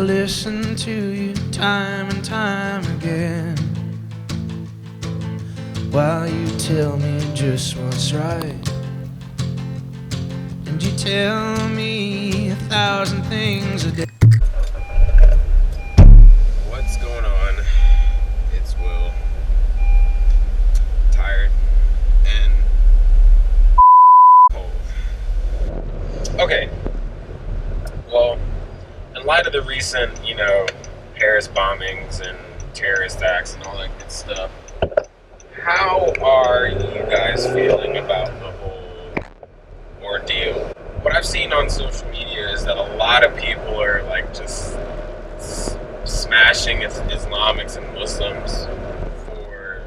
listen to you time and time again, while you tell me just what's right. And you tell me 1,000 things a day. What's going on? It's Will. Tired and cold. Okay. Well, in light of the recent, Paris bombings and terrorist acts and all that good stuff, how are you guys feeling about the whole ordeal? What I've seen on social media is that a lot of people are like just smashing Islamics and Muslims for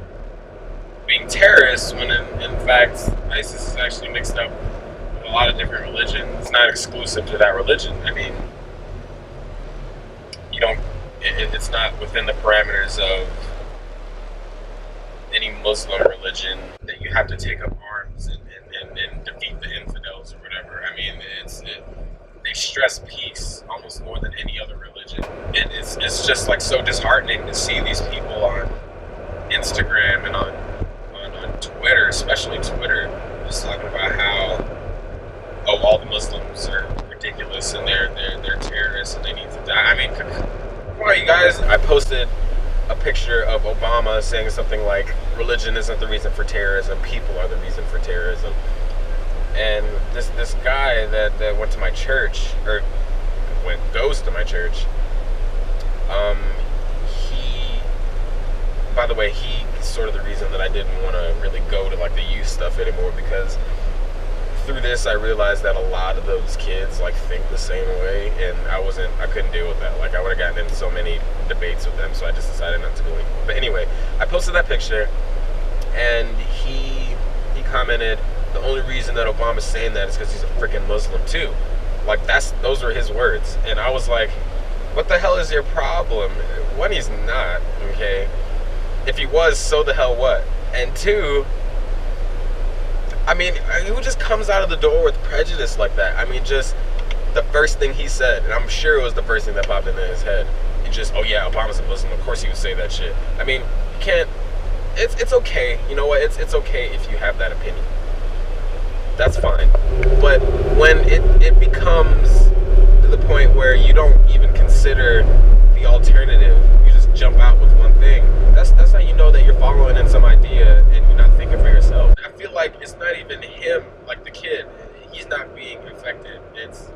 being terrorists when in fact ISIS is actually mixed up with a lot of different religions. It's not exclusive to that religion. I mean, you don't. It's not within the parameters of any Muslim religion that you have to take up arms and defeat the infidels or whatever. I mean, they stress peace almost more than any other religion. It's just like so disheartening to see these people on Instagram and on Twitter, especially Twitter, just talking about how all the Muslims are ridiculous and they're terrorists and they need to die. I mean, come on, you guys. I posted a picture of Obama saying something like, "Religion isn't the reason for terrorism. People are the reason for terrorism." And this guy that went to my church, or goes to my church, he, by the way, he's sort of the reason that I didn't want to really go to like the youth stuff anymore, because through this I realized that a lot of those kids like think the same way, and I couldn't deal with that. Like, I would have gotten into so many debates with them, so I just decided not to go anymore. But anyway, I posted that picture, and he commented, the only reason that Obama's saying that is because he's a freaking Muslim too. Like, those were his words. And I was like, what the hell is your problem? One, he's not, okay? If he was, so the hell what? And two, I mean, who just comes out of the door with prejudice like that? I mean, just the first thing he said, and I'm sure it was the first thing that popped into his head, he just, oh yeah, Obama's a Muslim, of course he would say that shit. I mean, you can't, it's okay, you know what, it's okay if you have that opinion. That's fine. But when it becomes to the point where you don't even consider the alternative, you just jump out with one thing, that's how you know that you're following in some idea and you're not thinking for yourself. I feel like it's not even him, like the kid. He's not being affected. It's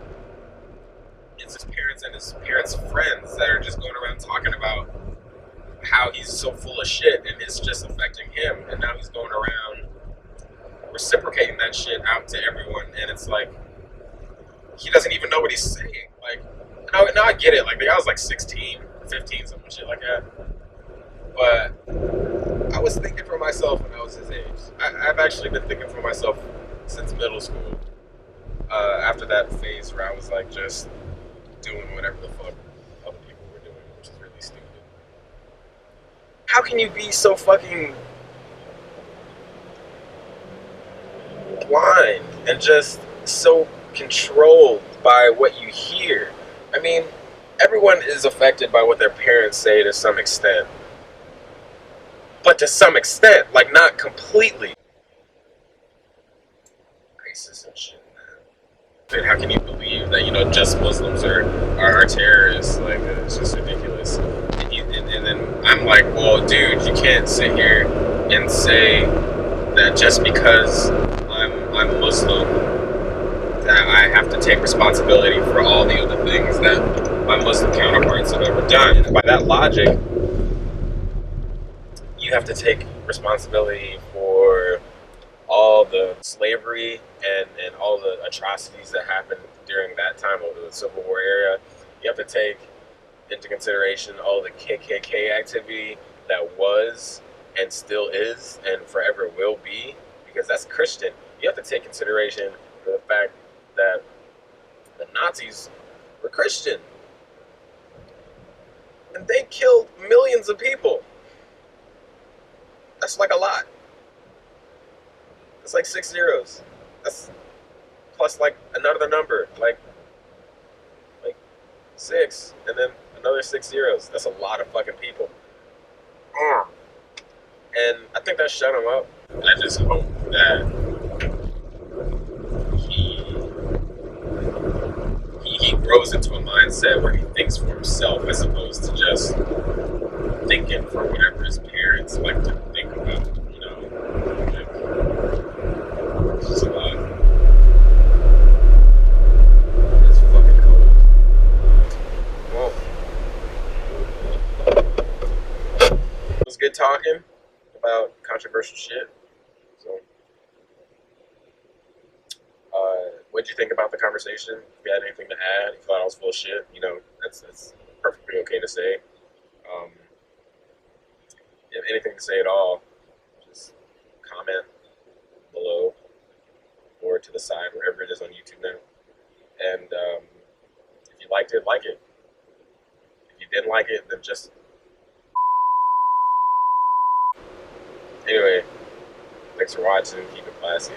his parents and his parents' friends that are just going around talking about how he's so full of shit and it's just affecting him. And now he's going around reciprocating that shit out to everyone, and it's like he doesn't even know what he's saying. Like, now I get it. Like, the guy was like 16, 15, some shit like that. But I was thinking for myself when I was his age. I've actually been thinking for myself since middle school. After that phase where I was like just doing whatever the fuck other people were doing, which is really stupid. How can you be so fucking blind and just so controlled by what you hear? I mean, everyone is affected by what their parents say to some extent, but to some extent, like, not completely. Racist and shit, man. And how can you believe that just Muslims are terrorists? Like, it's just ridiculous. And then I'm like, well, dude, you can't sit here and say that just because I'm Muslim, that I have to take responsibility for all the other things that my Muslim counterparts have ever done. And by that logic, you have to take responsibility for all the slavery and all the atrocities that happened during that time of the Civil War era. You have to take into consideration all the KKK activity that was and still is and forever will be, because that's Christian. You have to take consideration for the fact that the Nazis were Christian. And they killed millions of people. That's like a lot. That's like 6 zeros. That's plus like another number, like 6, and then Another 6 zeros. That's a lot of fucking people. And I think that shut him up. I just hope that he he grows into a mindset where he thinks for himself as opposed to just thinking for whatever his parents like to think about. You know, like, it's just a lot. It's fucking cold. Well, it was good talking about controversial shit. So, what'd you think about the conversation? If you had anything to add, if you thought I was full of shit, you know, that's perfectly okay to say. Um, if you have anything to say at all, just comment below or to the side, wherever it is on YouTube now. And if you liked it, like it. If you didn't like it, then just. Anyway, thanks for watching. Keep it classy.